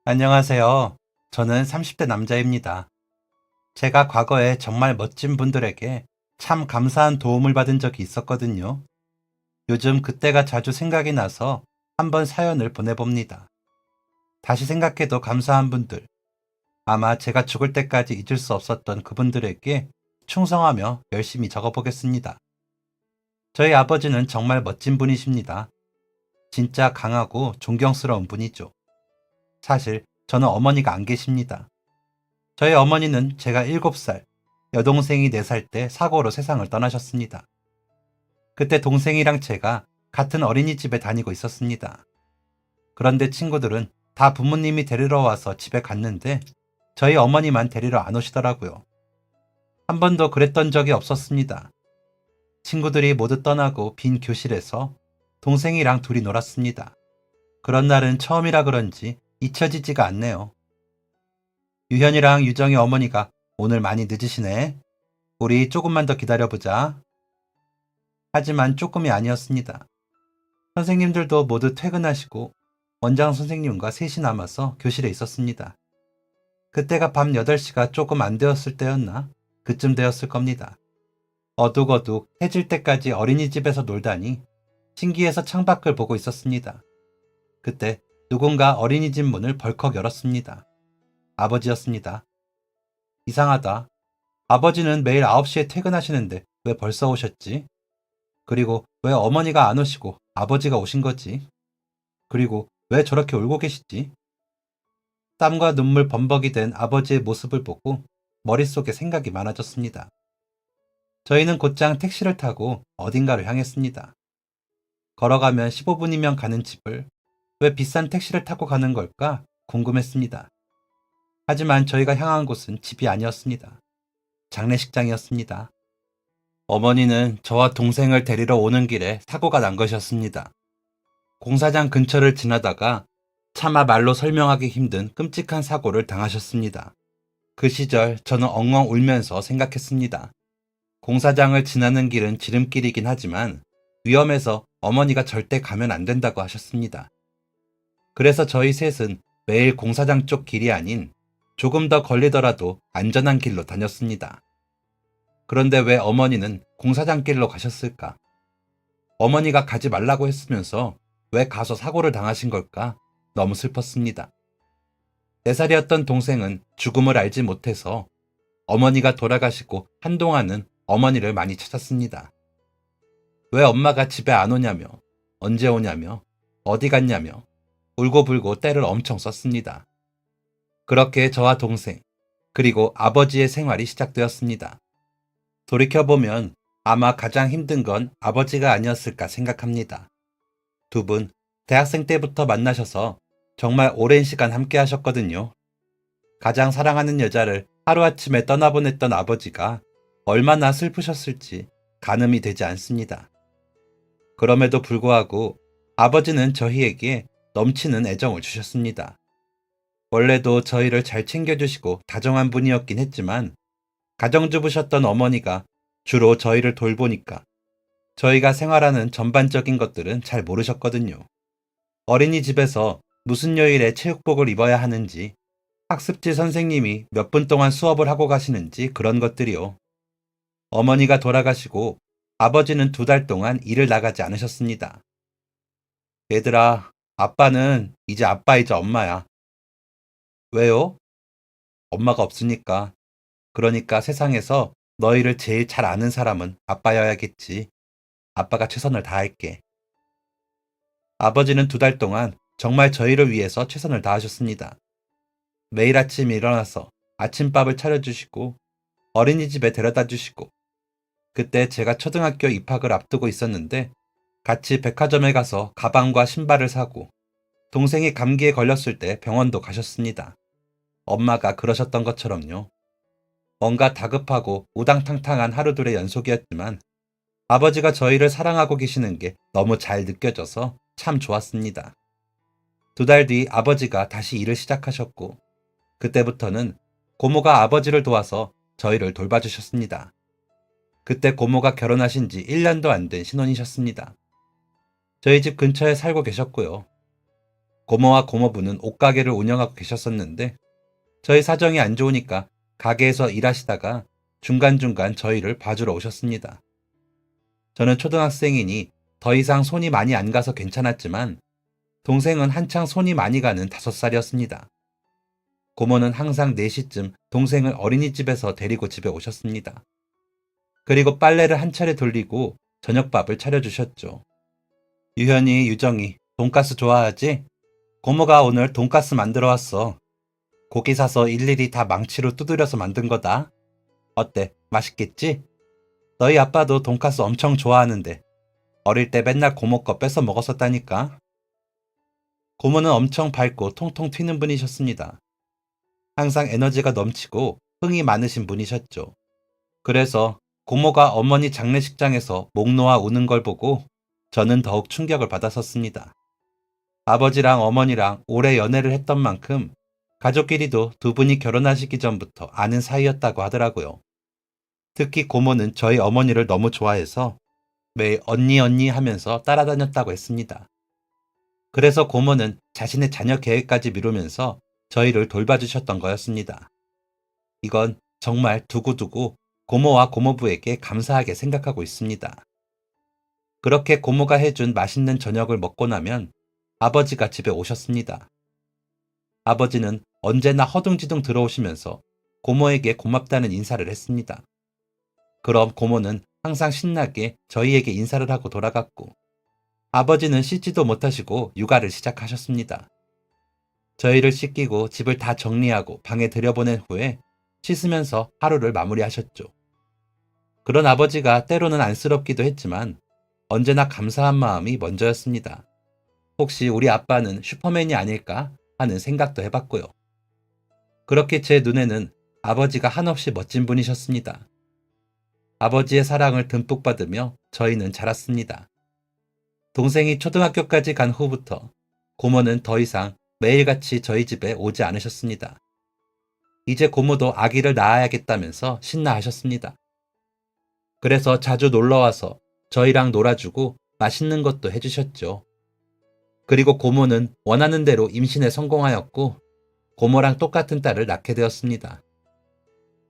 안녕하세요. 저는 30대 남자입니다. 제가 과거에 정말 멋진 분들에게 참 감사한 도움을 받은 적이 있었거든요. 요즘 그때가 자주 생각이 나서 한번 사연을 보내봅니다. 다시 생각해도 감사한 분들, 아마 제가 죽을 때까지 잊을 수 없었던 그분들에게 충성하며 열심히 적어보겠습니다. 저희 아버지는 정말 멋진 분이십니다. 진짜 강하고 존경스러운 분이죠. 사실 저는 어머니가 안 계십니다. 저희 어머니는 제가 7살, 여동생이 4살 때 사고로 세상을 떠나셨습니다. 그때 동생이랑 제가 같은 어린이집에 다니고 있었습니다. 그런데 친구들은 다 부모님이 데리러 와서 집에 갔는데 저희 어머니만 데리러 안 오시더라고요. 한 번도 그랬던 적이 없었습니다. 친구들이 모두 떠나고 빈 교실에서 동생이랑 둘이 놀았습니다. 그런 날은 처음이라 그런지 잊혀지지가 않네요. 유현이랑 유정이 어머니가 오늘 많이 늦으시네. 우리 조금만 더 기다려보자. 하지만 조금이 아니었습니다. 선생님들도 모두 퇴근하시고 원장 선생님과 셋이 남아서 교실에 있었습니다. 그때가 밤 8시가 조금 안 되었을 때였나? 그쯤 되었을 겁니다. 어둑어둑 해질 때까지 어린이집에서 놀다니 신기해서 창밖을 보고 있었습니다. 그때 누군가 어린이집 문을 벌컥 열었습니다. 아버지였습니다. 이상하다. 아버지는 매일 9시에 퇴근하시는데 왜 벌써 오셨지? 그리고 왜 어머니가 안 오시고 아버지가 오신 거지? 그리고 왜 저렇게 울고 계시지? 땀과 눈물 범벅이 된 아버지의 모습을 보고 머릿속에 생각이 많아졌습니다. 저희는 곧장 택시를 타고 어딘가로 향했습니다. 걸어가면 15분이면 가는 집을 왜 비싼 택시를 타고 가는 걸까 궁금했습니다. 하지만 저희가 향한 곳은 집이 아니었습니다. 장례식장이었습니다. 어머니는 저와 동생을 데리러 오는 길에 사고가 난 것이었습니다. 공사장 근처를 지나다가 차마 말로 설명하기 힘든 끔찍한 사고를 당하셨습니다. 그 시절 저는 엉엉 울면서 생각했습니다. 공사장을 지나는 길은 지름길이긴 하지만 위험해서 어머니가 절대 가면 안 된다고 하셨습니다. 그래서 저희 셋은 매일 공사장 쪽 길이 아닌 조금 더 걸리더라도 안전한 길로 다녔습니다. 그런데 왜 어머니는 공사장 길로 가셨을까? 어머니가 가지 말라고 했으면서 왜 가서 사고를 당하신 걸까? 너무 슬펐습니다. 4살이었던 동생은 죽음을 알지 못해서 어머니가 돌아가시고 한동안은 어머니를 많이 찾았습니다. 왜 엄마가 집에 안 오냐며, 언제 오냐며, 어디 갔냐며, 울고불고 떼를 엄청 썼습니다. 그렇게 저와 동생, 그리고 아버지의 생활이 시작되었습니다. 돌이켜보면 아마 가장 힘든 건 아버지가 아니었을까 생각합니다. 두 분, 대학생 때부터 만나셔서 정말 오랜 시간 함께 하셨거든요. 가장 사랑하는 여자를 하루아침에 떠나보냈던 아버지가 얼마나 슬프셨을지 가늠이 되지 않습니다. 그럼에도 불구하고 아버지는 저희에게 넘치는 애정을 주셨습니다. 원래도 저희를 잘 챙겨주시고 다정한 분이었긴 했지만 가정주부셨던 어머니가 주로 저희를 돌보니까 저희가 생활하는 전반적인 것들은 잘 모르셨거든요. 어린이집에서 무슨 요일에 체육복을 입어야 하는지, 학습지 선생님이 몇 분 동안 수업을 하고 가시는지 그런 것들이요. 어머니가 돌아가시고 아버지는 2달 동안 일을 나가지 않으셨습니다. 얘들아, 아빠는 이제 아빠이자 엄마야. 왜요? 엄마가 없으니까. 그러니까 세상에서 너희를 제일 잘 아는 사람은 아빠여야겠지. 아빠가 최선을 다할게. 아버지는 2달 동안 정말 저희를 위해서 최선을 다하셨습니다. 매일 아침 일어나서 아침밥을 차려주시고 어린이집에 데려다 주시고 그때 제가 초등학교 입학을 앞두고 있었는데 같이 백화점에 가서 가방과 신발을 사고 동생이 감기에 걸렸을 때 병원도 가셨습니다. 엄마가 그러셨던 것처럼요. 뭔가 다급하고 우당탕탕한 하루들의 연속이었지만 아버지가 저희를 사랑하고 계시는 게 너무 잘 느껴져서 참 좋았습니다. 2달 뒤 아버지가 다시 일을 시작하셨고 그때부터는 고모가 아버지를 도와서 저희를 돌봐주셨습니다. 그때 고모가 결혼하신 지 1년도 안 된 신혼이셨습니다. 저희 집 근처에 살고 계셨고요. 고모와 고모부는 옷가게를 운영하고 계셨었는데 저희 사정이 안 좋으니까 가게에서 일하시다가 중간중간 저희를 봐주러 오셨습니다. 저는 초등학생이니 더 이상 손이 많이 안 가서 괜찮았지만 동생은 한창 손이 많이 가는 5살이었습니다. 고모는 항상 4시쯤 동생을 어린이집에서 데리고 집에 오셨습니다. 그리고 빨래를 한 차례 돌리고 저녁밥을 차려주셨죠. 유현이, 유정이, 돈가스 좋아하지? 고모가 오늘 돈가스 만들어 왔어. 고기 사서 일일이 다 망치로 두드려서 만든 거다. 어때? 맛있겠지? 너희 아빠도 돈가스 엄청 좋아하는데 어릴 때 맨날 고모 거 뺏어 먹었었다니까. 고모는 엄청 밝고 통통 튀는 분이셨습니다. 항상 에너지가 넘치고 흥이 많으신 분이셨죠. 그래서 고모가 어머니 장례식장에서 목 놓아 우는 걸 보고 저는 더욱 충격을 받았었습니다. 아버지랑 어머니랑 오래 연애를 했던 만큼 가족끼리도 두 분이 결혼하시기 전부터 아는 사이였다고 하더라고요. 특히 고모는 저희 어머니를 너무 좋아해서 매일 언니 언니 하면서 따라다녔다고 했습니다. 그래서 고모는 자신의 자녀 계획까지 미루면서 저희를 돌봐주셨던 거였습니다. 이건 정말 두고두고 고모와 고모부에게 감사하게 생각하고 있습니다. 그렇게 고모가 해준 맛있는 저녁을 먹고 나면 아버지가 집에 오셨습니다. 아버지는 언제나 허둥지둥 들어오시면서 고모에게 고맙다는 인사를 했습니다. 그럼 고모는 항상 신나게 저희에게 인사를 하고 돌아갔고 아버지는 씻지도 못하시고 육아를 시작하셨습니다. 저희를 씻기고 집을 다 정리하고 방에 들여보낸 후에 씻으면서 하루를 마무리하셨죠. 그런 아버지가 때로는 안쓰럽기도 했지만 언제나 감사한 마음이 먼저였습니다. 혹시 우리 아빠는 슈퍼맨이 아닐까 하는 생각도 해봤고요. 그렇게 제 눈에는 아버지가 한없이 멋진 분이셨습니다. 아버지의 사랑을 듬뿍 받으며 저희는 자랐습니다. 동생이 초등학교까지 간 후부터 고모는 더 이상 매일같이 저희 집에 오지 않으셨습니다. 이제 고모도 아기를 낳아야겠다면서 신나하셨습니다. 그래서 자주 놀러와서 저희랑 놀아주고 맛있는 것도 해주셨죠. 그리고 고모는 원하는 대로 임신에 성공하였고 고모랑 똑같은 딸을 낳게 되었습니다.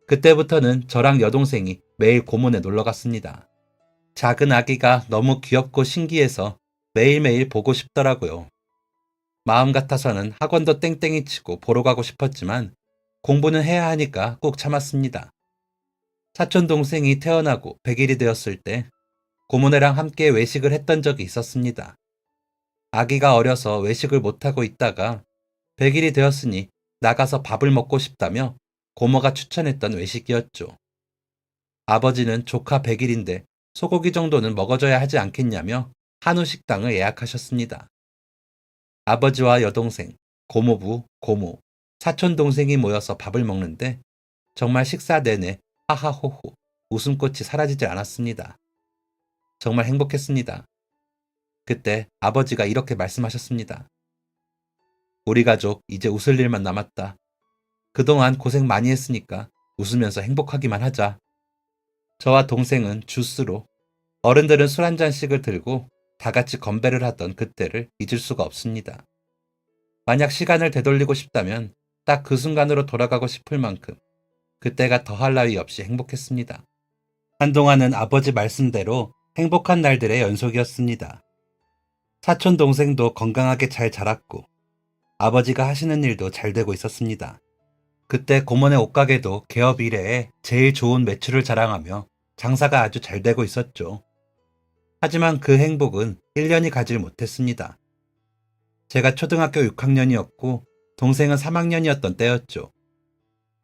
그때부터는 저랑 여동생이 매일 고모네 놀러 갔습니다. 작은 아기가 너무 귀엽고 신기해서 매일매일 보고 싶더라고요. 마음 같아서는 학원도 땡땡이 치고 보러 가고 싶었지만 공부는 해야 하니까 꼭 참았습니다. 사촌 동생이 태어나고 100일이 되었을 때 고모네랑 함께 외식을 했던 적이 있었습니다. 아기가 어려서 외식을 못하고 있다가 100일이 되었으니 나가서 밥을 먹고 싶다며 고모가 추천했던 외식이었죠. 아버지는 조카 100일인데 소고기 정도는 먹어줘야 하지 않겠냐며 한우 식당을 예약하셨습니다. 아버지와 여동생, 고모부, 고모, 사촌 동생이 모여서 밥을 먹는데 정말 식사 내내 하하호호 웃음꽃이 사라지지 않았습니다. 정말 행복했습니다. 그때 아버지가 이렇게 말씀하셨습니다. 우리 가족 이제 웃을 일만 남았다. 그동안 고생 많이 했으니까 웃으면서 행복하기만 하자. 저와 동생은 주스로, 어른들은 술 한 잔씩을 들고 다 같이 건배를 하던 그때를 잊을 수가 없습니다. 만약 시간을 되돌리고 싶다면 딱 그 순간으로 돌아가고 싶을 만큼 그때가 더할 나위 없이 행복했습니다. 한동안은 아버지 말씀대로 행복한 날들의 연속이었습니다. 사촌 동생도 건강하게 잘 자랐고 아버지가 하시는 일도 잘 되고 있었습니다. 그때 고모네 옷가게도 개업 이래에 제일 좋은 매출을 자랑하며 장사가 아주 잘 되고 있었죠. 하지만 그 행복은 1년이 가질 못했습니다. 제가 초등학교 6학년이었고 동생은 3학년이었던 때였죠.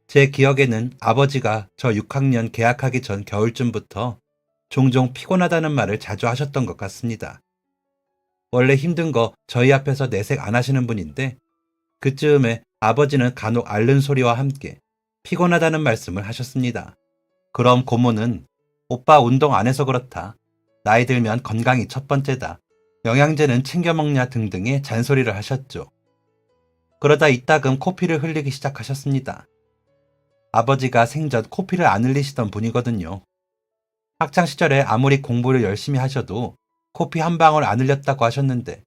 제 기억에는 아버지가 저 6학년 개학하기 전 겨울쯤부터 종종 피곤하다는 말을 자주 하셨던 것 같습니다. 원래 힘든 거 저희 앞에서 내색 안 하시는 분인데 그쯤에 아버지는 간혹 앓는 소리와 함께 피곤하다는 말씀을 하셨습니다. 그럼 고모는 오빠 운동 안 해서 그렇다. 나이 들면 건강이 첫 번째다. 영양제는 챙겨 먹냐 등등의 잔소리를 하셨죠. 그러다 이따금 코피를 흘리기 시작하셨습니다. 아버지가 생전 코피를 안 흘리시던 분이거든요. 학창시절에 아무리 공부를 열심히 하셔도 코피 한 방울 안 흘렸다고 하셨는데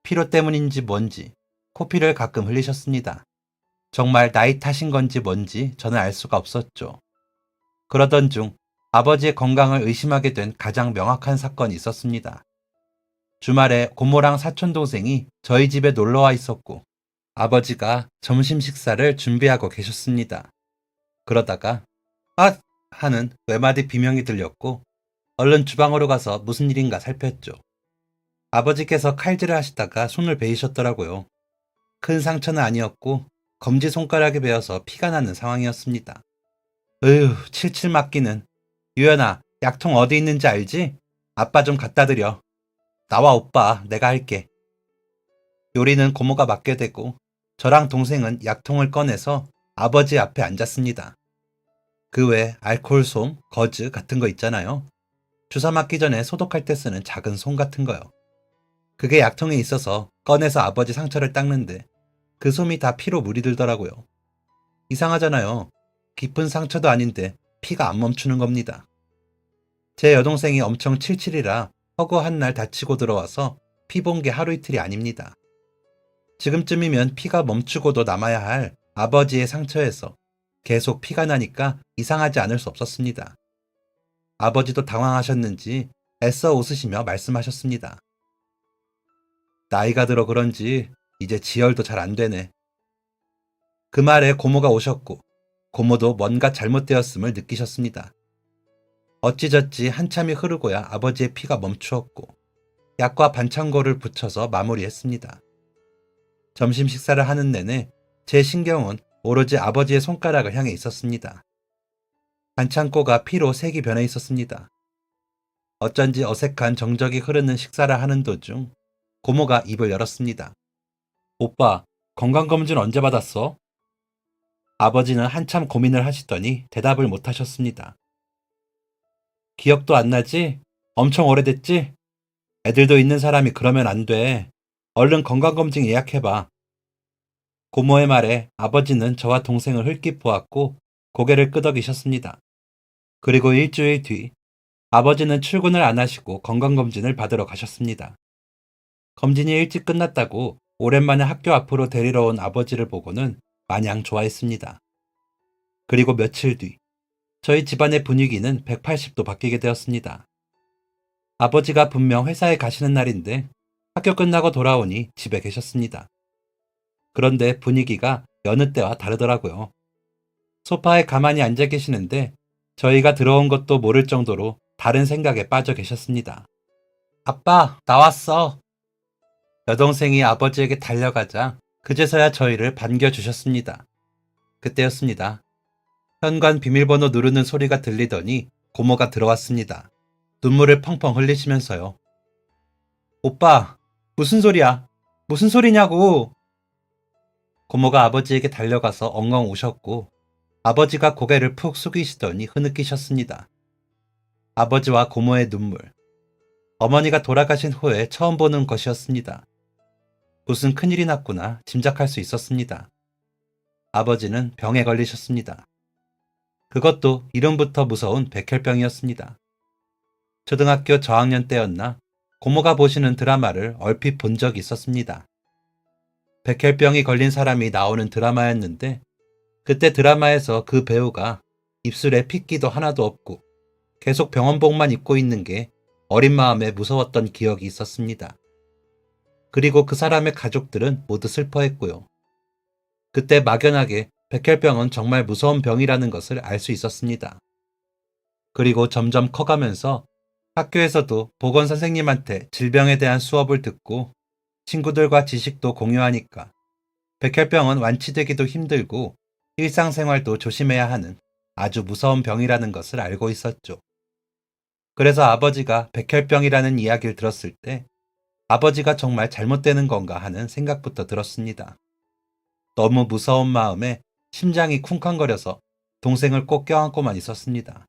피로 때문인지 뭔지 코피를 가끔 흘리셨습니다. 정말 나이 탓인 건지 뭔지 저는 알 수가 없었죠. 그러던 중 아버지의 건강을 의심하게 된 가장 명확한 사건이 있었습니다. 주말에 고모랑 사촌 동생이 저희 집에 놀러와 있었고 아버지가 점심 식사를 준비하고 계셨습니다. 그러다가 아! 하는 외마디 비명이 들렸고 얼른 주방으로 가서 무슨 일인가 살폈죠. 아버지께서 칼질을 하시다가 손을 베이셨더라고요. 큰 상처는 아니었고 검지손가락에 베어서 피가 나는 상황이었습니다. 으휴, 칠칠 맞기는. 유연아, 약통 어디 있는지 알지? 아빠 좀 갖다 드려. 나와 오빠, 내가 할게. 요리는 고모가 맡게 되고 저랑 동생은 약통을 꺼내서 아버지 앞에 앉았습니다. 그 외 알코올솜, 거즈 같은 거 있잖아요. 주사 맞기 전에 소독할 때 쓰는 작은 솜 같은 거요. 그게 약통에 있어서 꺼내서 아버지 상처를 닦는데 그 솜이 다 피로 물이 들더라고요. 이상하잖아요. 깊은 상처도 아닌데 피가 안 멈추는 겁니다. 제 여동생이 엄청 칠칠이라 허구한 날 다치고 들어와서 피 본 게 하루 이틀이 아닙니다. 지금쯤이면 피가 멈추고도 남아야 할 아버지의 상처에서 계속 피가 나니까 이상하지 않을 수 없었습니다. 아버지도 당황하셨는지 애써 웃으시며 말씀하셨습니다. 나이가 들어 그런지 이제 지혈도 잘 안 되네. 그 말에 고모가 오셨고 고모도 뭔가 잘못되었음을 느끼셨습니다. 어찌저찌 한참이 흐르고야 아버지의 피가 멈추었고 약과 반창고를 붙여서 마무리했습니다. 점심 식사를 하는 내내 제 신경은 오로지 아버지의 손가락을 향해 있었습니다. 반창고가 피로 색이 변해 있었습니다. 어쩐지 어색한 정적이 흐르는 식사를 하는 도중 고모가 입을 열었습니다. 오빠, 건강검진 언제 받았어? 아버지는 한참 고민을 하시더니 대답을 못 하셨습니다. 기억도 안 나지? 엄청 오래됐지? 애들도 있는 사람이 그러면 안 돼. 얼른 건강검진 예약해봐. 고모의 말에 아버지는 저와 동생을 흘낏 보았고 고개를 끄덕이셨습니다. 그리고 일주일 뒤 아버지는 출근을 안 하시고 건강검진을 받으러 가셨습니다. 검진이 일찍 끝났다고 오랜만에 학교 앞으로 데리러 온 아버지를 보고는 마냥 좋아했습니다. 그리고 며칠 뒤 저희 집안의 분위기는 180도 바뀌게 되었습니다. 아버지가 분명 회사에 가시는 날인데 학교 끝나고 돌아오니 집에 계셨습니다. 그런데 분위기가 여느 때와 다르더라고요. 소파에 가만히 앉아 계시는데 저희가 들어온 것도 모를 정도로 다른 생각에 빠져 계셨습니다. 아빠, 나왔어. 여동생이 아버지에게 달려가자 그제서야 저희를 반겨주셨습니다. 그때였습니다. 현관 비밀번호 누르는 소리가 들리더니 고모가 들어왔습니다. 눈물을 펑펑 흘리시면서요. 오빠, 무슨 소리야? 무슨 소리냐고! 고모가 아버지에게 달려가서 엉엉 우셨고 아버지가 고개를 푹 숙이시더니 흐느끼셨습니다. 아버지와 고모의 눈물. 어머니가 돌아가신 후에 처음 보는 것이었습니다. 무슨 큰일이 났구나 짐작할 수 있었습니다. 아버지는 병에 걸리셨습니다. 그것도 이름부터 무서운 백혈병이었습니다. 초등학교 저학년 때였나 고모가 보시는 드라마를 얼핏 본 적이 있었습니다. 백혈병이 걸린 사람이 나오는 드라마였는데 그때 드라마에서 그 배우가 입술에 핏기도 하나도 없고 계속 병원복만 입고 있는 게 어린 마음에 무서웠던 기억이 있었습니다. 그리고 그 사람의 가족들은 모두 슬퍼했고요. 그때 막연하게 백혈병은 정말 무서운 병이라는 것을 알 수 있었습니다. 그리고 점점 커가면서 학교에서도 보건 선생님한테 질병에 대한 수업을 듣고 친구들과 지식도 공유하니까 백혈병은 완치되기도 힘들고 일상생활도 조심해야 하는 아주 무서운 병이라는 것을 알고 있었죠. 그래서 아버지가 백혈병이라는 이야기를 들었을 때 아버지가 정말 잘못되는 건가 하는 생각부터 들었습니다. 너무 무서운 마음에 심장이 쿵쾅거려서 동생을 꼭 껴안고만 있었습니다.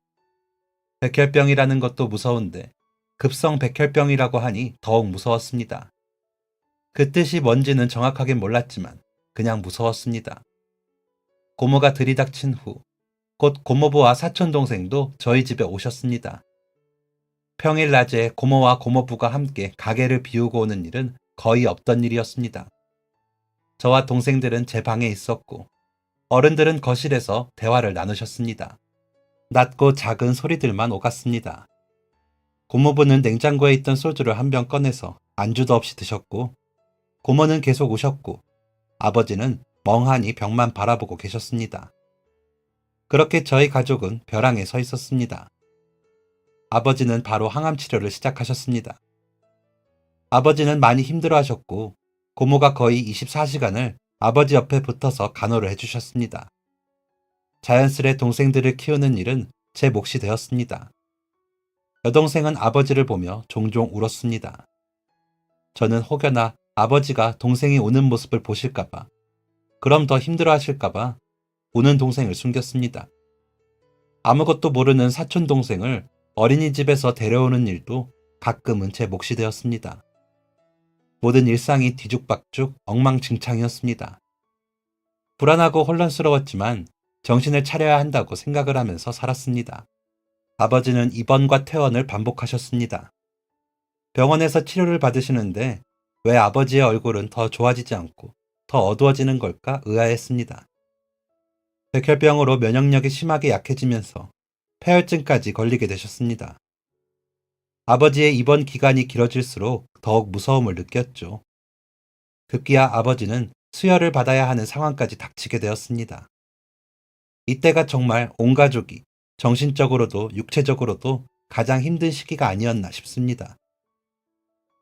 백혈병이라는 것도 무서운데 급성 백혈병이라고 하니 더욱 무서웠습니다. 그 뜻이 뭔지는 정확하게 몰랐지만 그냥 무서웠습니다. 고모가 들이닥친 후 곧 고모부와 사촌동생도 저희 집에 오셨습니다. 평일 낮에 고모와 고모부가 함께 가게를 비우고 오는 일은 거의 없던 일이었습니다. 저와 동생들은 제 방에 있었고 어른들은 거실에서 대화를 나누셨습니다. 낮고 작은 소리들만 오갔습니다. 고모부는 냉장고에 있던 소주를 한 병 꺼내서 안주도 없이 드셨고 고모는 계속 우셨고 아버지는 멍하니 벽만 바라보고 계셨습니다. 그렇게 저희 가족은 벼랑에 서 있었습니다. 아버지는 바로 항암 치료를 시작하셨습니다. 아버지는 많이 힘들어 하셨고 고모가 거의 24시간을 아버지 옆에 붙어서 간호를 해주셨습니다. 자연스레 동생들을 키우는 일은 제 몫이 되었습니다. 여동생은 아버지를 보며 종종 울었습니다. 저는 혹여나 아버지가 동생이 우는 모습을 보실까봐, 그럼 더 힘들어 하실까봐 우는 동생을 숨겼습니다. 아무것도 모르는 사촌 동생을 어린이집에서 데려오는 일도 가끔은 제 몫이 되었습니다. 모든 일상이 뒤죽박죽 엉망진창이었습니다. 불안하고 혼란스러웠지만 정신을 차려야 한다고 생각을 하면서 살았습니다. 아버지는 입원과 퇴원을 반복하셨습니다. 병원에서 치료를 받으시는데 왜 아버지의 얼굴은 더 좋아지지 않고 더 어두워지는 걸까 의아했습니다. 백혈병으로 면역력이 심하게 약해지면서 폐혈증까지 걸리게 되셨습니다. 아버지의 입원 기간이 길어질수록 더욱 무서움을 느꼈죠. 급기야 아버지는 수혈을 받아야 하는 상황까지 닥치게 되었습니다. 이때가 정말 온 가족이 정신적으로도 육체적으로도 가장 힘든 시기가 아니었나 싶습니다.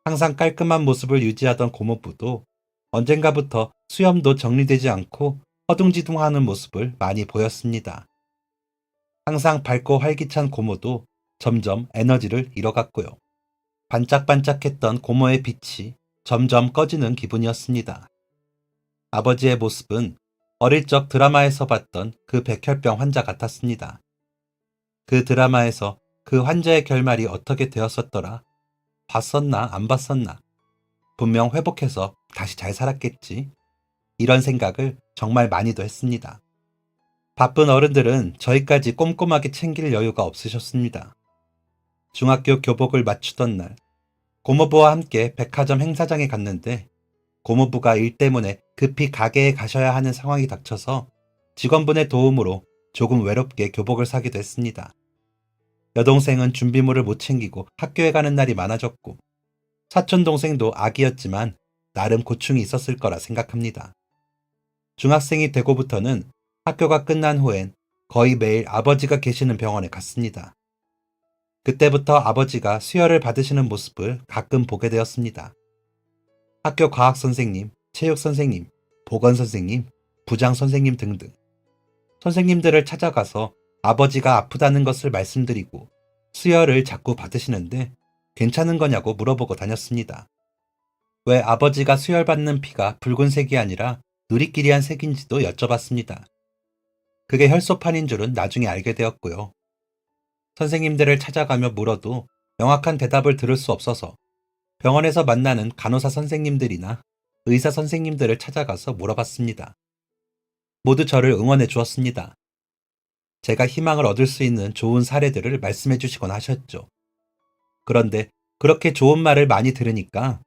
항상 깔끔한 모습을 유지하던 고모부도 언젠가부터 수염도 정리되지 않고 허둥지둥하는 모습을 많이 보였습니다. 항상 밝고 활기찬 고모도 점점 에너지를 잃어갔고요. 반짝반짝했던 고모의 빛이 점점 꺼지는 기분이었습니다. 아버지의 모습은 어릴 적 드라마에서 봤던 그 백혈병 환자 같았습니다. 그 드라마에서 그 환자의 결말이 어떻게 되었었더라? 봤었나 안 봤었나? 분명 회복해서 다시 잘 살았겠지. 이런 생각을 정말 많이도 했습니다. 바쁜 어른들은 저희까지 꼼꼼하게 챙길 여유가 없으셨습니다. 중학교 교복을 맞추던 날, 고모부와 함께 백화점 행사장에 갔는데 고모부가 일 때문에 급히 가게에 가셔야 하는 상황이 닥쳐서 직원분의 도움으로 조금 외롭게 교복을 사기도 했습니다. 여동생은 준비물을 못 챙기고 학교에 가는 날이 많아졌고 사촌 동생도 아기였지만 나름 고충이 있었을 거라 생각합니다. 중학생이 되고부터는 학교가 끝난 후엔 거의 매일 아버지가 계시는 병원에 갔습니다. 그때부터 아버지가 수혈을 받으시는 모습을 가끔 보게 되었습니다. 학교 과학 선생님, 체육 선생님, 보건 선생님, 부장 선생님 등등 선생님들을 찾아가서 아버지가 아프다는 것을 말씀드리고 수혈을 자꾸 받으시는데 괜찮은 거냐고 물어보고 다녔습니다. 왜 아버지가 수혈받는 피가 붉은색이 아니라 누리끼리한 색인지도 여쭤봤습니다. 그게 혈소판인 줄은 나중에 알게 되었고요. 선생님들을 찾아가며 물어도 명확한 대답을 들을 수 없어서 병원에서 만나는 간호사 선생님들이나 의사 선생님들을 찾아가서 물어봤습니다. 모두 저를 응원해 주었습니다. 제가 희망을 얻을 수 있는 좋은 사례들을 말씀해 주시곤 하셨죠. 그런데 그렇게 좋은 말을 많이 들으니까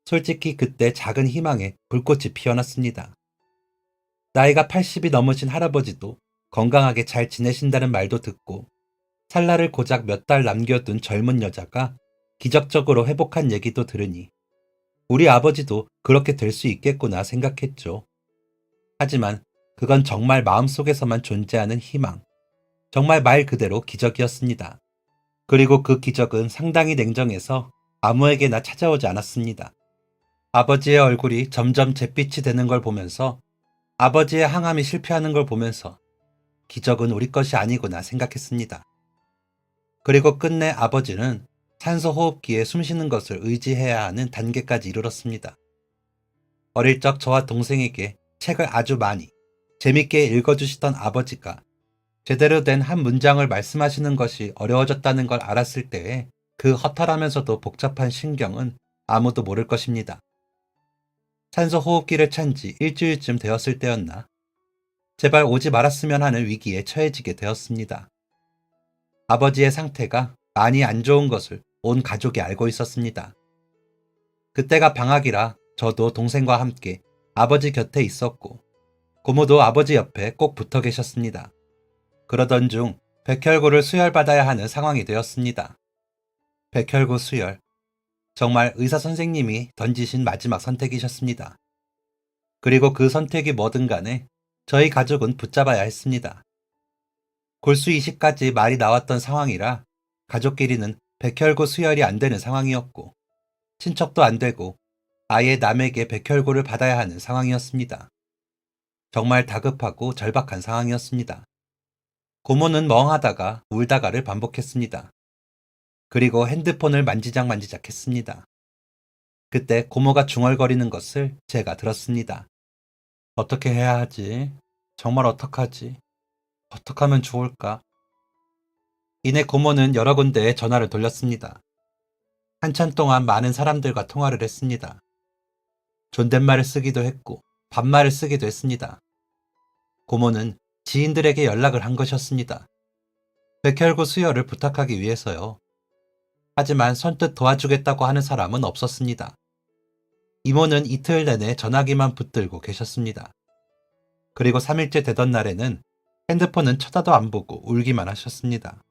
솔직히 그때 작은 희망에 불꽃이 피어났습니다. 나이가 80이 넘으신 할아버지도 건강하게 잘 지내신다는 말도 듣고 살날을 고작 몇 달 남겨둔 젊은 여자가 기적적으로 회복한 얘기도 들으니 우리 아버지도 그렇게 될 수 있겠구나 생각했죠. 하지만 그건 정말 마음속에서만 존재하는 희망, 정말 말 그대로 기적이었습니다. 그리고 그 기적은 상당히 냉정해서 아무에게나 찾아오지 않았습니다. 아버지의 얼굴이 점점 잿빛이 되는 걸 보면서 아버지의 항암이 실패하는 걸 보면서 기적은 우리 것이 아니구나 생각했습니다. 그리고 끝내 아버지는 산소 호흡기에 숨쉬는 것을 의지해야 하는 단계까지 이르렀습니다. 어릴 적 저와 동생에게 책을 아주 많이 재밌게 읽어주시던 아버지가 제대로 된 한 문장을 말씀하시는 것이 어려워졌다는 걸 알았을 때의 그 허탈하면서도 복잡한 신경은 아무도 모를 것입니다. 산소 호흡기를 찬 지 일주일쯤 되었을 때였나? 제발 오지 말았으면 하는 위기에 처해지게 되었습니다. 아버지의 상태가 많이 안 좋은 것을 온 가족이 알고 있었습니다. 그때가 방학이라 저도 동생과 함께 아버지 곁에 있었고 고모도 아버지 옆에 꼭 붙어 계셨습니다. 그러던 중 백혈구를 수혈받아야 하는 상황이 되었습니다. 백혈구 수혈. 정말 의사 선생님이 던지신 마지막 선택이셨습니다. 그리고 그 선택이 뭐든 간에 저희 가족은 붙잡아야 했습니다. 골수 이식까지 말이 나왔던 상황이라 가족끼리는 백혈구 수혈이 안 되는 상황이었고 친척도 안 되고 아예 남에게 백혈구를 받아야 하는 상황이었습니다. 정말 다급하고 절박한 상황이었습니다. 고모는 멍하다가 울다가를 반복했습니다. 그리고 핸드폰을 만지작 했습니다. 그때 고모가 중얼거리는 것을 제가 들었습니다. 어떻게 해야 하지? 정말 어떡하지? 어떡하면 좋을까? 이내 고모는 여러 군데에 전화를 돌렸습니다. 한참 동안 많은 사람들과 통화를 했습니다. 존댓말을 쓰기도 했고 반말을 쓰기도 했습니다. 고모는 지인들에게 연락을 한 것이었습니다. 백혈구 수혈을 부탁하기 위해서요. 하지만 선뜻 도와주겠다고 하는 사람은 없었습니다. 이모는 이틀 내내 전화기만 붙들고 계셨습니다. 그리고 3일째 되던 날에는 핸드폰은 쳐다도 안 보고 울기만 하셨습니다.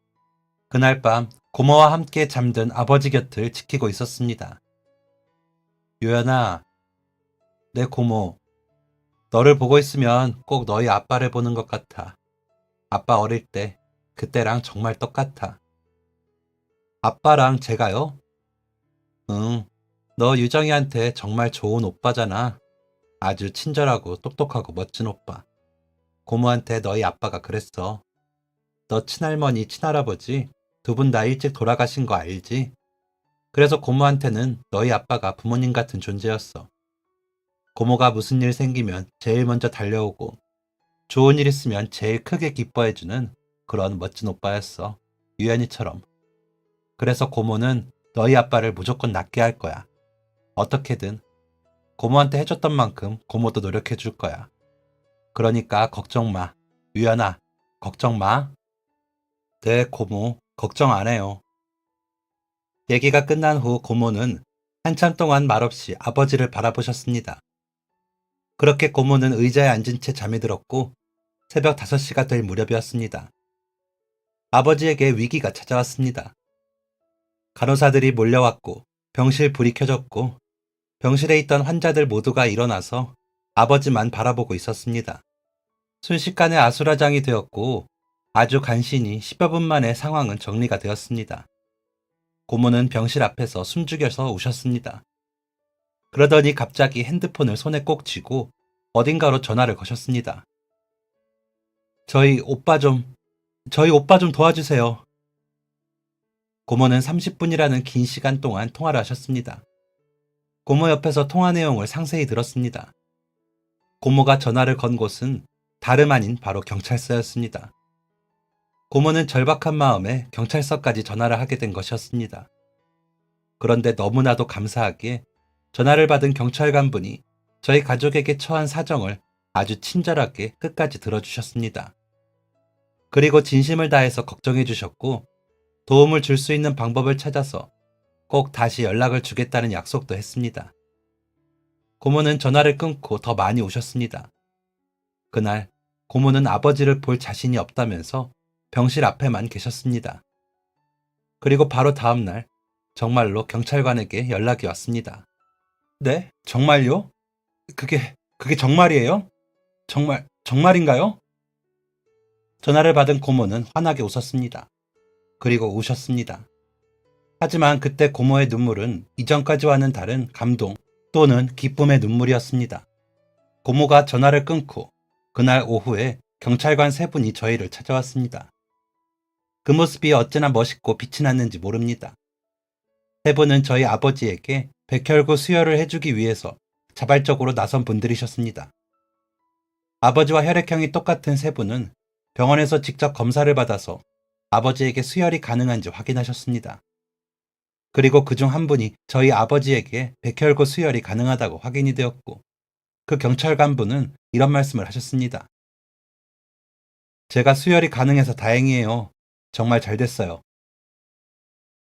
그날 밤 고모와 함께 잠든 아버지 곁을 지키고 있었습니다. 요연아, 내 고모, 너를 보고 있으면 꼭 너희 아빠를 보는 것 같아. 아빠 어릴 때 그때랑 정말 똑같아. 아빠랑 제가요? 응, 너 유정이한테 정말 좋은 오빠잖아. 아주 친절하고 똑똑하고 멋진 오빠. 고모한테 너희 아빠가 그랬어. 너 친할머니, 친할아버지 두 분 다 일찍 돌아가신 거 알지? 그래서 고모한테는 너희 아빠가 부모님 같은 존재였어. 고모가 무슨 일 생기면 제일 먼저 달려오고 좋은 일 있으면 제일 크게 기뻐해주는 그런 멋진 오빠였어. 유연이처럼. 그래서 고모는 너희 아빠를 무조건 낫게 할 거야. 어떻게든 고모한테 해줬던 만큼 고모도 노력해 줄 거야. 그러니까 걱정 마. 유연아, 걱정 마. 네, 고모, 걱정 안 해요. 얘기가 끝난 후 고모는 한참 동안 말없이 아버지를 바라보셨습니다. 그렇게 고모는 의자에 앉은 채 잠이 들었고 새벽 5시가 될 무렵이었습니다. 아버지에게 위기가 찾아왔습니다. 간호사들이 몰려왔고 병실 불이 켜졌고 병실에 있던 환자들 모두가 일어나서 아버지만 바라보고 있었습니다. 순식간에 아수라장이 되었고 아주 간신히 10여 분 만에 상황은 정리가 되었습니다. 고모는 병실 앞에서 숨죽여서 우셨습니다. 그러더니 갑자기 핸드폰을 손에 꼭 쥐고 어딘가로 전화를 거셨습니다. 저희 오빠 좀 도와주세요. 고모는 30분이라는 긴 시간 동안 통화를 하셨습니다. 고모 옆에서 통화 내용을 상세히 들었습니다. 고모가 전화를 건 곳은 다름 아닌 바로 경찰서였습니다. 고모는 절박한 마음에 경찰서까지 전화를 하게 된 것이었습니다. 그런데 너무나도 감사하게 전화를 받은 경찰관분이 저희 가족에게 처한 사정을 아주 친절하게 끝까지 들어주셨습니다. 그리고 진심을 다해서 걱정해 주셨고 도움을 줄 수 있는 방법을 찾아서 꼭 다시 연락을 주겠다는 약속도 했습니다. 고모는 전화를 끊고 더 많이 우셨습니다. 그날 고모는 아버지를 볼 자신이 없다면서 병실 앞에만 계셨습니다. 그리고 바로 다음 날 정말로 경찰관에게 연락이 왔습니다. 네? 정말요? 그게 정말이에요? 정말인가요? 전화를 받은 고모는 환하게 웃었습니다. 그리고 우셨습니다. 하지만 그때 고모의 눈물은 이전까지와는 다른 감동 또는 기쁨의 눈물이었습니다. 고모가 전화를 끊고 그날 오후에 경찰관 3분이 저희를 찾아왔습니다. 그 모습이 어찌나 멋있고 빛이 났는지 모릅니다. 3분은 저희 아버지에게 백혈구 수혈을 해주기 위해서 자발적으로 나선 분들이셨습니다. 아버지와 혈액형이 똑같은 3분은 병원에서 직접 검사를 받아서 아버지에게 수혈이 가능한지 확인하셨습니다. 그리고 그중 한 분이 저희 아버지에게 백혈구 수혈이 가능하다고 확인이 되었고 그 경찰관분은 이런 말씀을 하셨습니다. 제가 수혈이 가능해서 다행이에요. 정말 잘 됐어요.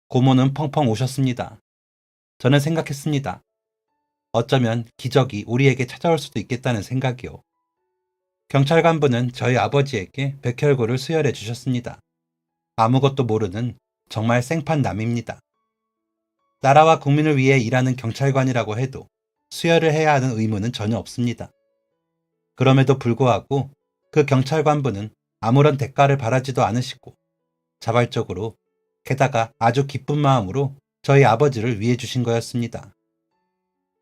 고모는 펑펑 우셨습니다. 저는 생각했습니다. 어쩌면 기적이 우리에게 찾아올 수도 있겠다는 생각이요. 경찰 간부는 저희 아버지에게 백혈구를 수혈해 주셨습니다. 아무것도 모르는 정말 생판남입니다. 나라와 국민을 위해 일하는 경찰관이라고 해도 수혈을 해야 하는 의무는 전혀 없습니다. 그럼에도 불구하고 그 경찰관분은 아무런 대가를 바라지도 않으시고 자발적으로 게다가 아주 기쁜 마음으로 저희 아버지를 위해 주신 거였습니다.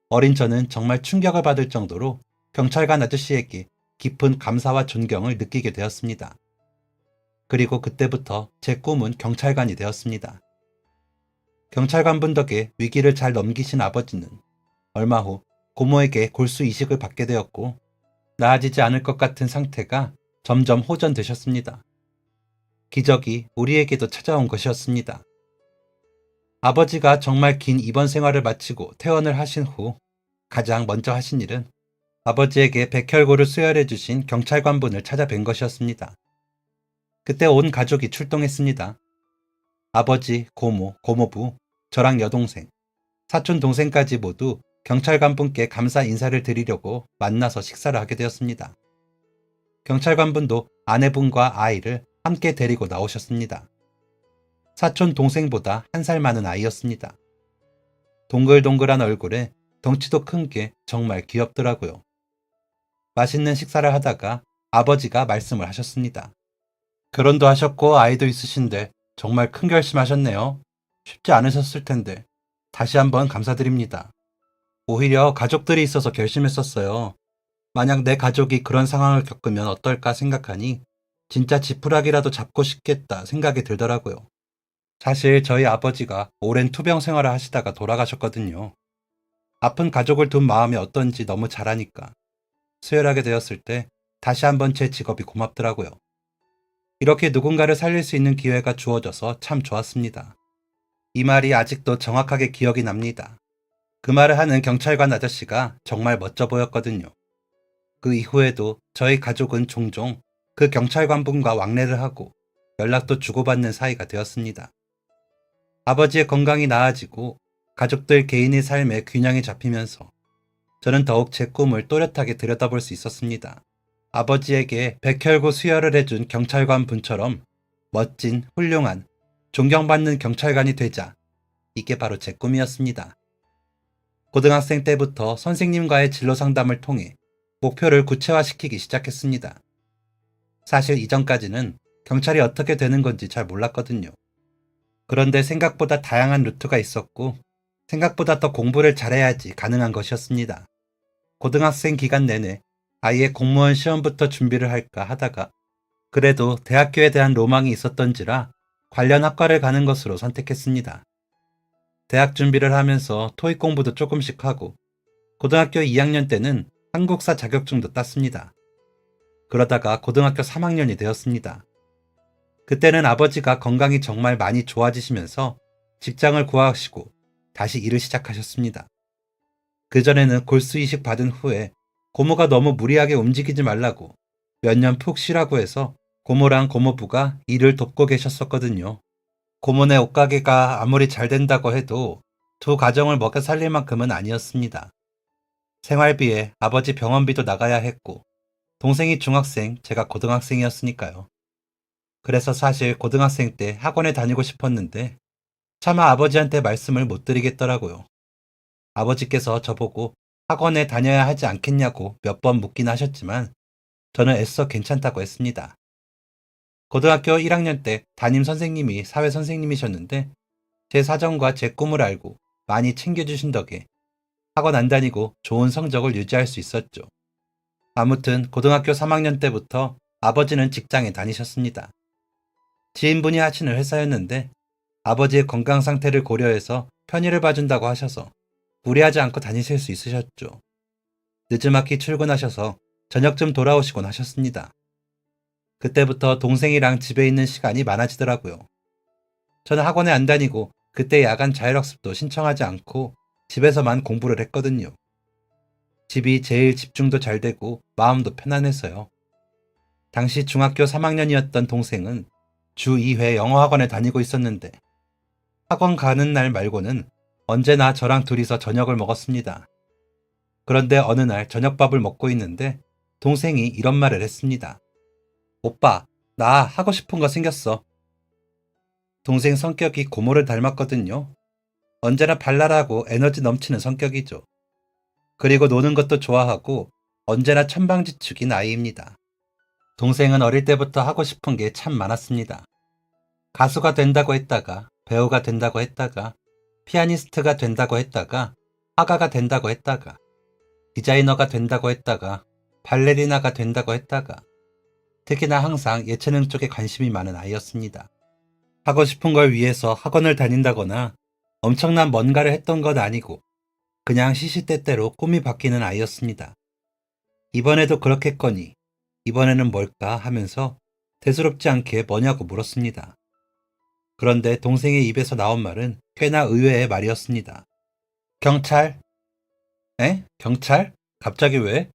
어린 저는 정말 충격을 받을 정도로 경찰관 아저씨에게 깊은 감사와 존경을 느끼게 되었습니다. 그리고 그때부터 제 꿈은 경찰관이 되었습니다. 경찰관분 덕에 위기를 잘 넘기신 아버지는 얼마 후 고모에게 골수 이식을 받게 되었고 나아지지 않을 것 같은 상태가 점점 호전되셨습니다. 기적이 우리에게도 찾아온 것이었습니다. 아버지가 정말 긴 입원 생활을 마치고 퇴원을 하신 후 가장 먼저 하신 일은 아버지에게 백혈구를 수혈해 주신 경찰관분을 찾아뵌 것이었습니다. 그때 온 가족이 출동했습니다. 아버지, 고모, 고모부, 저랑 여동생, 사촌 동생까지 모두 경찰관분께 감사 인사를 드리려고 만나서 식사를 하게 되었습니다. 경찰관분도 아내분과 아이를 함께 데리고 나오셨습니다. 사촌 동생보다 1살 많은 아이였습니다. 동글동글한 얼굴에 덩치도 큰 게 정말 귀엽더라고요. 맛있는 식사를 하다가 아버지가 말씀을 하셨습니다. 결혼도 하셨고 아이도 있으신데 정말 큰 결심하셨네요. 쉽지 않으셨을 텐데 다시 한번 감사드립니다. 오히려 가족들이 있어서 결심했었어요. 만약 내 가족이 그런 상황을 겪으면 어떨까 생각하니 진짜 지푸라기라도 잡고 싶겠다 생각이 들더라고요. 사실 저희 아버지가 오랜 투병 생활을 하시다가 돌아가셨거든요. 아픈 가족을 둔 마음이 어떤지 너무 잘 아니까 수혈하게 되었을 때 다시 한번 제 직업이 고맙더라고요. 이렇게 누군가를 살릴 수 있는 기회가 주어져서 참 좋았습니다. 이 말이 아직도 정확하게 기억이 납니다. 그 말을 하는 경찰관 아저씨가 정말 멋져 보였거든요. 그 이후에도 저희 가족은 종종 그 경찰관분과 왕래를 하고 연락도 주고받는 사이가 되었습니다. 아버지의 건강이 나아지고 가족들 개인의 삶에 균형이 잡히면서 저는 더욱 제 꿈을 또렷하게 들여다볼 수 있었습니다. 아버지에게 백혈구 수혈을 해준 경찰관 분처럼 멋진, 훌륭한, 존경받는 경찰관이 되자. 이게 바로 제 꿈이었습니다. 고등학생 때부터 선생님과의 진로 상담을 통해 목표를 구체화시키기 시작했습니다. 사실 이전까지는 경찰이 어떻게 되는 건지 잘 몰랐거든요. 그런데 생각보다 다양한 루트가 있었고 생각보다 더 공부를 잘해야지 가능한 것이었습니다. 고등학생 기간 내내 아예 공무원 시험부터 준비를 할까 하다가 그래도 대학교에 대한 로망이 있었던지라 관련 학과를 가는 것으로 선택했습니다. 대학 준비를 하면서 토익 공부도 조금씩 하고 고등학교 2학년 때는 한국사 자격증도 땄습니다. 그러다가 고등학교 3학년이 되었습니다. 그때는 아버지가 건강이 정말 많이 좋아지시면서 직장을 구하시고 다시 일을 시작하셨습니다. 그전에는 골수 이식 받은 후에 고모가 너무 무리하게 움직이지 말라고 몇 년 푹 쉬라고 해서 고모랑 고모부가 일을 돕고 계셨었거든요. 고모네 옷가게가 아무리 잘 된다고 해도 두 가정을 먹여 살릴 만큼은 아니었습니다. 생활비에 아버지 병원비도 나가야 했고 동생이 중학생, 제가 고등학생이었으니까요. 그래서 사실 고등학생 때 학원에 다니고 싶었는데 차마 아버지한테 말씀을 못 드리겠더라고요. 아버지께서 저보고 학원에 다녀야 하지 않겠냐고 몇 번 묻긴 하셨지만 저는 애써 괜찮다고 했습니다. 고등학교 1학년 때 담임 선생님이 사회 선생님이셨는데 제 사정과 제 꿈을 알고 많이 챙겨주신 덕에 학원 안 다니고 좋은 성적을 유지할 수 있었죠. 아무튼 고등학교 3학년 때부터 아버지는 직장에 다니셨습니다. 지인분이 하시는 회사였는데 아버지의 건강 상태를 고려해서 편의를 봐준다고 하셔서 무리하지 않고 다니실 수 있으셨죠. 늦지막히 출근하셔서 저녁쯤 돌아오시곤 하셨습니다. 그때부터 동생이랑 집에 있는 시간이 많아지더라고요. 저는 학원에 안 다니고 그때 야간 자율학습도 신청하지 않고 집에서만 공부를 했거든요. 집이 제일 집중도 잘 되고 마음도 편안했어요. 당시 중학교 3학년이었던 동생은 주 2회 영어학원에 다니고 있었는데 학원 가는 날 말고는 언제나 저랑 둘이서 저녁을 먹었습니다. 그런데 어느 날 저녁밥을 먹고 있는데 동생이 이런 말을 했습니다. 오빠, 나 하고 싶은 거 생겼어. 동생 성격이 고모를 닮았거든요. 언제나 발랄하고 에너지 넘치는 성격이죠. 그리고 노는 것도 좋아하고 언제나 천방지축인 아이입니다. 동생은 어릴 때부터 하고 싶은 게 참 많았습니다. 가수가 된다고 했다가, 배우가 된다고 했다가, 피아니스트가 된다고 했다가, 화가가 된다고 했다가, 디자이너가 된다고 했다가, 발레리나가 된다고 했다가, 특히나 항상 예체능 쪽에 관심이 많은 아이였습니다. 하고 싶은 걸 위해서 학원을 다닌다거나 엄청난 뭔가를 했던 건 아니고 그냥 시시때때로 꿈이 바뀌는 아이였습니다. 이번에도 그렇겠거니 이번에는 뭘까 하면서 대수롭지 않게 뭐냐고 물었습니다. 그런데 동생의 입에서 나온 말은 꽤나 의외의 말이었습니다. 경찰? 에? 경찰? 갑자기 왜?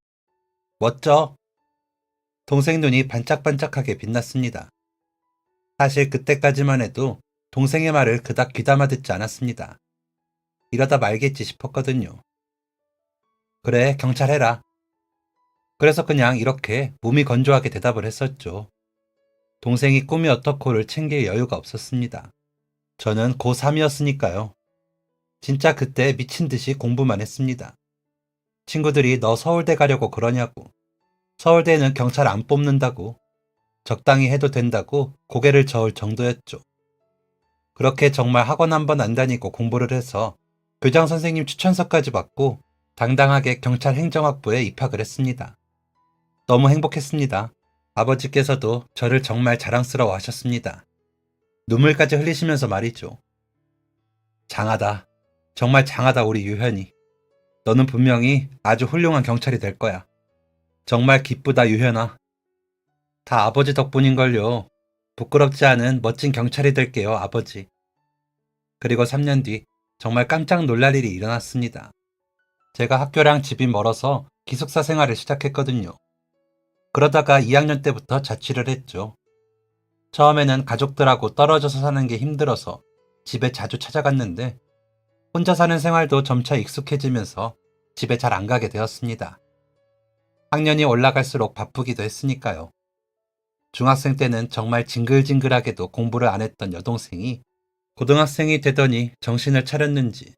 멋져. 동생 눈이 반짝반짝하게 빛났습니다. 사실 그때까지만 해도 동생의 말을 그닥 귀담아 듣지 않았습니다. 이러다 말겠지 싶었거든요. 그래, 경찰 해라. 그래서 그냥 이렇게 몸이 건조하게 대답을 했었죠. 동생이 꿈이 어떻고를 챙길 여유가 없었습니다. 저는 고3이었으니까요. 진짜 그때 미친 듯이 공부만 했습니다. 친구들이 너 서울대 가려고 그러냐고, 서울대는 경찰 안 뽑는다고, 적당히 해도 된다고 고개를 저을 정도였죠. 그렇게 정말 학원 한 번 안 다니고 공부를 해서 교장 선생님 추천서까지 받고 당당하게 경찰 행정학부에 입학을 했습니다. 너무 행복했습니다. 아버지께서도 저를 정말 자랑스러워 하셨습니다. 눈물까지 흘리시면서 말이죠. 장하다. 정말 장하다 우리 유현이. 너는 분명히 아주 훌륭한 경찰이 될 거야. 정말 기쁘다 유현아. 다 아버지 덕분인걸요. 부끄럽지 않은 멋진 경찰이 될게요 아버지. 그리고 3년 뒤 정말 깜짝 놀랄 일이 일어났습니다. 제가 학교랑 집이 멀어서 기숙사 생활을 시작했거든요. 그러다가 2학년 때부터 자취를 했죠. 처음에는 가족들하고 떨어져서 사는 게 힘들어서 집에 자주 찾아갔는데 혼자 사는 생활도 점차 익숙해지면서 집에 잘 안 가게 되었습니다. 학년이 올라갈수록 바쁘기도 했으니까요. 중학생 때는 정말 징글징글하게도 공부를 안 했던 여동생이 고등학생이 되더니 정신을 차렸는지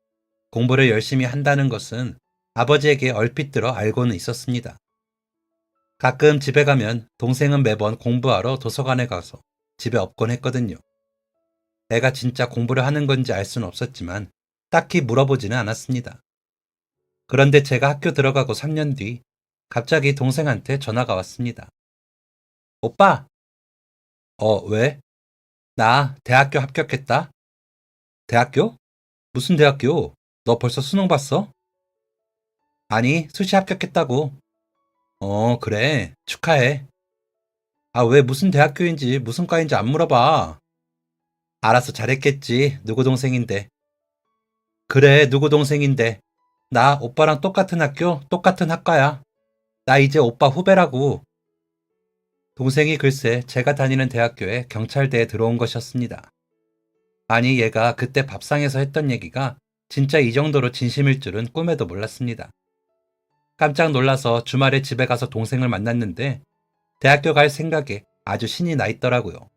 공부를 열심히 한다는 것은 아버지에게 얼핏 들어 알고는 있었습니다. 가끔 집에 가면 동생은 매번 공부하러 도서관에 가서 집에 없곤 했거든요. 애가 진짜 공부를 하는 건지 알 수는 없었지만 딱히 물어보지는 않았습니다. 그런데 제가 학교 들어가고 3년 뒤 갑자기 동생한테 전화가 왔습니다. 오빠! 왜? 나 대학교 합격했다. 대학교? 무슨 대학교? 너 벌써 수능 봤어? 아니, 수시 합격했다고. 그래. 축하해. 아, 왜 무슨 대학교인지 무슨 과인지 안 물어봐. 알아서 잘했겠지. 누구 동생인데. 그래, 누구 동생인데. 나 오빠랑 똑같은 학교, 똑같은 학과야. 나 이제 오빠 후배라고. 동생이 글쎄 제가 다니는 대학교에 경찰대에 들어온 것이었습니다. 아니 얘가 그때 밥상에서 했던 얘기가 진짜 이 정도로 진심일 줄은 꿈에도 몰랐습니다. 깜짝 놀라서 주말에 집에 가서 동생을 만났는데 대학교 갈 생각에 아주 신이 나 있더라고요.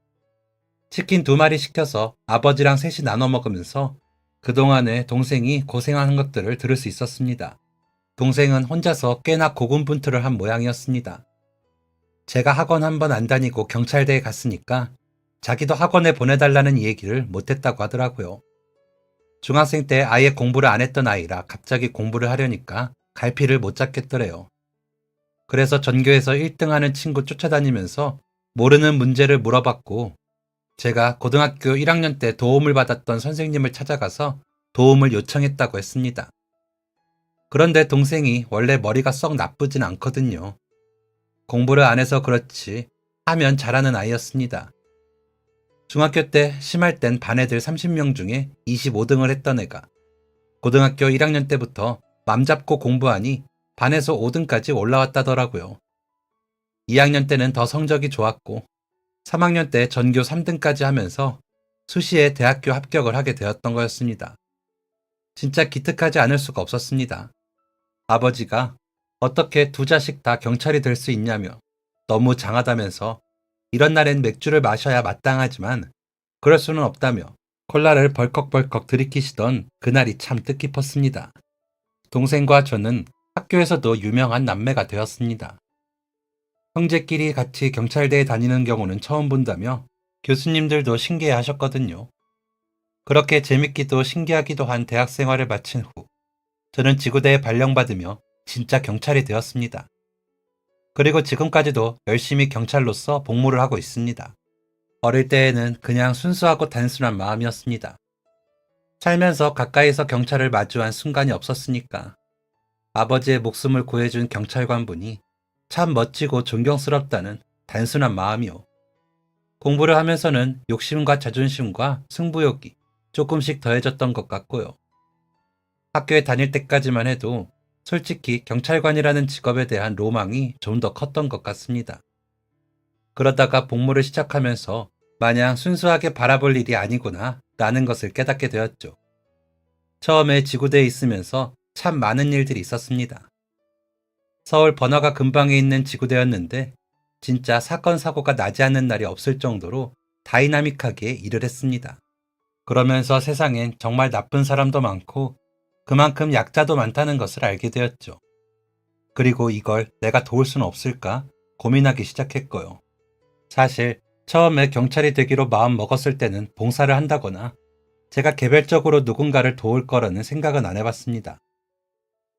치킨 2마리 시켜서 아버지랑 셋이 나눠 먹으면서 그동안에 동생이 고생하는 것들을 들을 수 있었습니다. 동생은 혼자서 꽤나 고군분투를 한 모양이었습니다. 제가 학원 한 번 안 다니고 경찰대에 갔으니까 자기도 학원에 보내달라는 얘기를 못했다고 하더라고요. 중학생 때 아예 공부를 안 했던 아이라 갑자기 공부를 하려니까 갈피를 못 잡겠더래요. 그래서 전교에서 1등하는 친구 쫓아다니면서 모르는 문제를 물어봤고 제가 고등학교 1학년 때 도움을 받았던 선생님을 찾아가서 도움을 요청했다고 했습니다. 그런데 동생이 원래 머리가 썩 나쁘진 않거든요. 공부를 안 해서 그렇지 하면 잘하는 아이였습니다. 중학교 때 심할 땐 반 애들 30명 중에 25등을 했던 애가 고등학교 1학년 때부터 맘 잡고 공부하니 반에서 5등까지 올라왔다더라고요. 2학년 때는 더 성적이 좋았고 3학년 때 전교 3등까지 하면서 수시에 대학교 합격을 하게 되었던 거였습니다. 진짜 기특하지 않을 수가 없었습니다. 아버지가 어떻게 두 자식 다 경찰이 될 수 있냐며 너무 장하다면서 이런 날엔 맥주를 마셔야 마땅하지만 그럴 수는 없다며 콜라를 벌컥벌컥 들이키시던 그날이 참 뜻깊었습니다. 동생과 저는 학교에서도 유명한 남매가 되었습니다. 형제끼리 같이 경찰대에 다니는 경우는 처음 본다며 교수님들도 신기해 하셨거든요. 그렇게 재밌기도 신기하기도 한 대학 생활을 마친 후 저는 지구대에 발령받으며 진짜 경찰이 되었습니다. 그리고 지금까지도 열심히 경찰로서 복무를 하고 있습니다. 어릴 때에는 그냥 순수하고 단순한 마음이었습니다. 살면서 가까이서 경찰을 마주한 순간이 없었으니까 아버지의 목숨을 구해준 경찰관분이 참 멋지고 존경스럽다는 단순한 마음이요. 공부를 하면서는 욕심과 자존심과 승부욕이 조금씩 더해졌던 것 같고요. 학교에 다닐 때까지만 해도 솔직히 경찰관이라는 직업에 대한 로망이 좀 더 컸던 것 같습니다. 그러다가 복무를 시작하면서 마냥 순수하게 바라볼 일이 아니구나 라는 것을 깨닫게 되었죠. 처음에 지구대에 있으면서 참 많은 일들이 있었습니다. 서울 번화가 근방에 있는 지구대였는데 진짜 사건 사고가 나지 않는 날이 없을 정도로 다이나믹하게 일을 했습니다. 그러면서 세상엔 정말 나쁜 사람도 많고 그만큼 약자도 많다는 것을 알게 되었죠. 그리고 이걸 내가 도울 수는 없을까 고민하기 시작했고요. 사실 처음에 경찰이 되기로 마음 먹었을 때는 봉사를 한다거나 제가 개별적으로 누군가를 도울 거라는 생각은 안 해봤습니다.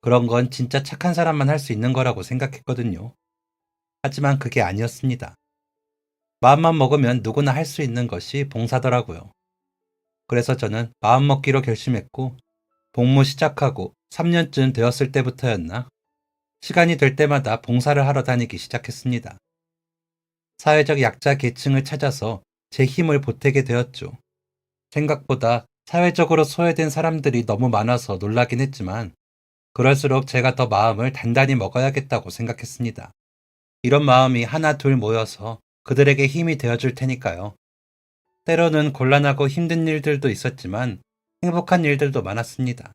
그런 건 진짜 착한 사람만 할 수 있는 거라고 생각했거든요. 하지만 그게 아니었습니다. 마음만 먹으면 누구나 할 수 있는 것이 봉사더라고요. 그래서 저는 마음 먹기로 결심했고 복무 시작하고 3년쯤 되었을 때부터였나 시간이 될 때마다 봉사를 하러 다니기 시작했습니다. 사회적 약자 계층을 찾아서 제 힘을 보태게 되었죠. 생각보다 사회적으로 소외된 사람들이 너무 많아서 놀라긴 했지만 그럴수록 제가 더 마음을 단단히 먹어야겠다고 생각했습니다. 이런 마음이 하나 둘 모여서 그들에게 힘이 되어줄 테니까요. 때로는 곤란하고 힘든 일들도 있었지만 행복한 일들도 많았습니다.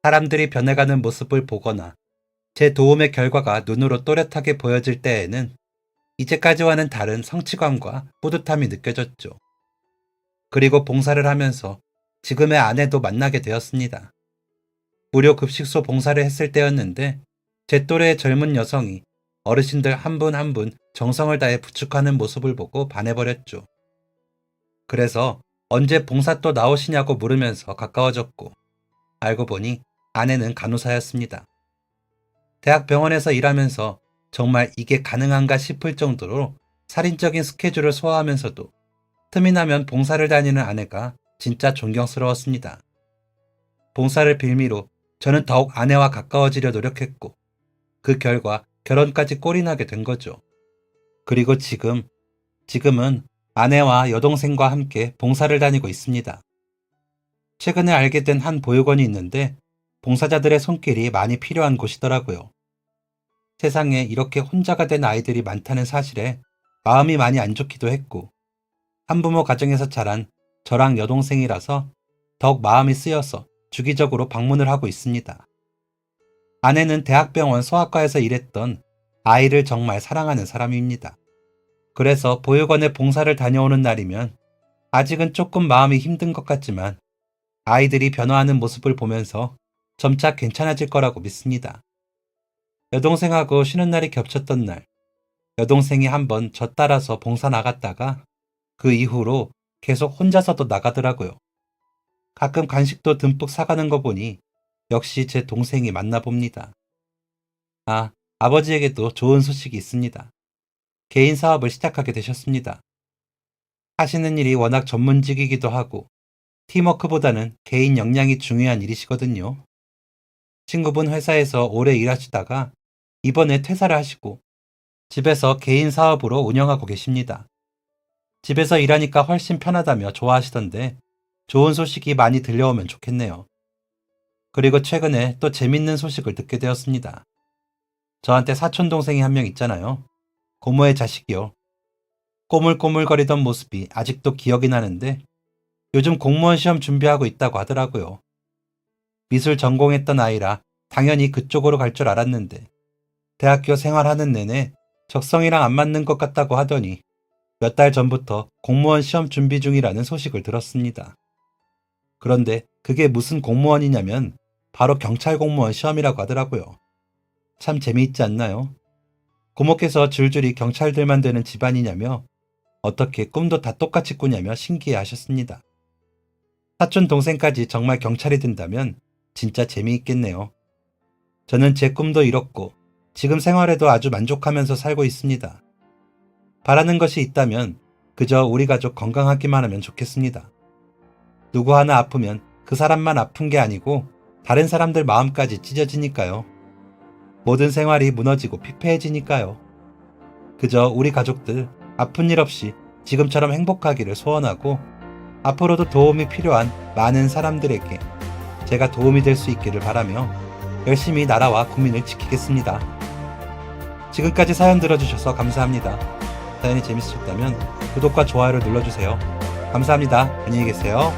사람들이 변해가는 모습을 보거나 제 도움의 결과가 눈으로 또렷하게 보여질 때에는 이제까지와는 다른 성취감과 뿌듯함이 느껴졌죠. 그리고 봉사를 하면서 지금의 아내도 만나게 되었습니다. 무료 급식소 봉사를 했을 때였는데 제 또래의 젊은 여성이 어르신들 한 분 한 분 정성을 다해 부축하는 모습을 보고 반해버렸죠. 그래서 언제 봉사 또 나오시냐고 물으면서 가까워졌고 알고 보니 아내는 간호사였습니다. 대학병원에서 일하면서 정말 이게 가능한가 싶을 정도로 살인적인 스케줄을 소화하면서도 틈이 나면 봉사를 다니는 아내가 진짜 존경스러웠습니다. 봉사를 빌미로 저는 더욱 아내와 가까워지려 노력했고 그 결과 결혼까지 꼴이 나게 된 거죠. 그리고 지금은 아내와 여동생과 함께 봉사를 다니고 있습니다. 최근에 알게 된 한 보육원이 있는데 봉사자들의 손길이 많이 필요한 곳이더라고요. 세상에 이렇게 혼자가 된 아이들이 많다는 사실에 마음이 많이 안 좋기도 했고 한부모 가정에서 자란 저랑 여동생이라서 더욱 마음이 쓰여서 주기적으로 방문을 하고 있습니다. 아내는 대학병원 소아과에서 일했던 아이를 정말 사랑하는 사람입니다. 그래서 보육원에 봉사를 다녀오는 날이면 아직은 조금 마음이 힘든 것 같지만 아이들이 변화하는 모습을 보면서 점차 괜찮아질 거라고 믿습니다. 여동생하고 쉬는 날이 겹쳤던 날, 여동생이 한번 저 따라서 봉사 나갔다가 그 이후로 계속 혼자서도 나가더라고요. 가끔 간식도 듬뿍 사가는 거 보니 역시 제 동생이 맞나 봅니다. 아버지에게도 좋은 소식이 있습니다. 개인 사업을 시작하게 되셨습니다. 하시는 일이 워낙 전문직이기도 하고 팀워크보다는 개인 역량이 중요한 일이시거든요. 친구분 회사에서 오래 일하시다가 이번에 퇴사를 하시고 집에서 개인 사업으로 운영하고 계십니다. 집에서 일하니까 훨씬 편하다며 좋아하시던데 좋은 소식이 많이 들려오면 좋겠네요. 그리고 최근에 또 재밌는 소식을 듣게 되었습니다. 저한테 사촌동생이 한 명 있잖아요. 고모의 자식이요. 꼬물꼬물거리던 모습이 아직도 기억이 나는데 요즘 공무원 시험 준비하고 있다고 하더라고요. 미술 전공했던 아이라 당연히 그쪽으로 갈 줄 알았는데 대학교 생활하는 내내 적성이랑 안 맞는 것 같다고 하더니 몇 달 전부터 공무원 시험 준비 중이라는 소식을 들었습니다. 그런데 그게 무슨 공무원이냐면 바로 경찰 공무원 시험이라고 하더라고요. 참 재미있지 않나요? 고모께서 줄줄이 경찰들만 되는 집안이냐며 어떻게 꿈도 다 똑같이 꾸냐며 신기해 하셨습니다. 사촌 동생까지 정말 경찰이 된다면 진짜 재미있겠네요. 저는 제 꿈도 이뤘고 지금 생활에도 아주 만족하면서 살고 있습니다. 바라는 것이 있다면 그저 우리 가족 건강하기만 하면 좋겠습니다. 누구 하나 아프면 그 사람만 아픈 게 아니고 다른 사람들 마음까지 찢어지니까요. 모든 생활이 무너지고 피폐해지니까요. 그저 우리 가족들 아픈 일 없이 지금처럼 행복하기를 소원하고 앞으로도 도움이 필요한 많은 사람들에게 제가 도움이 될 수 있기를 바라며 열심히 나라와 국민을 지키겠습니다. 지금까지 사연 들어주셔서 감사합니다. 사연이 재밌으셨다면 구독과 좋아요를 눌러주세요. 감사합니다. 안녕히 계세요.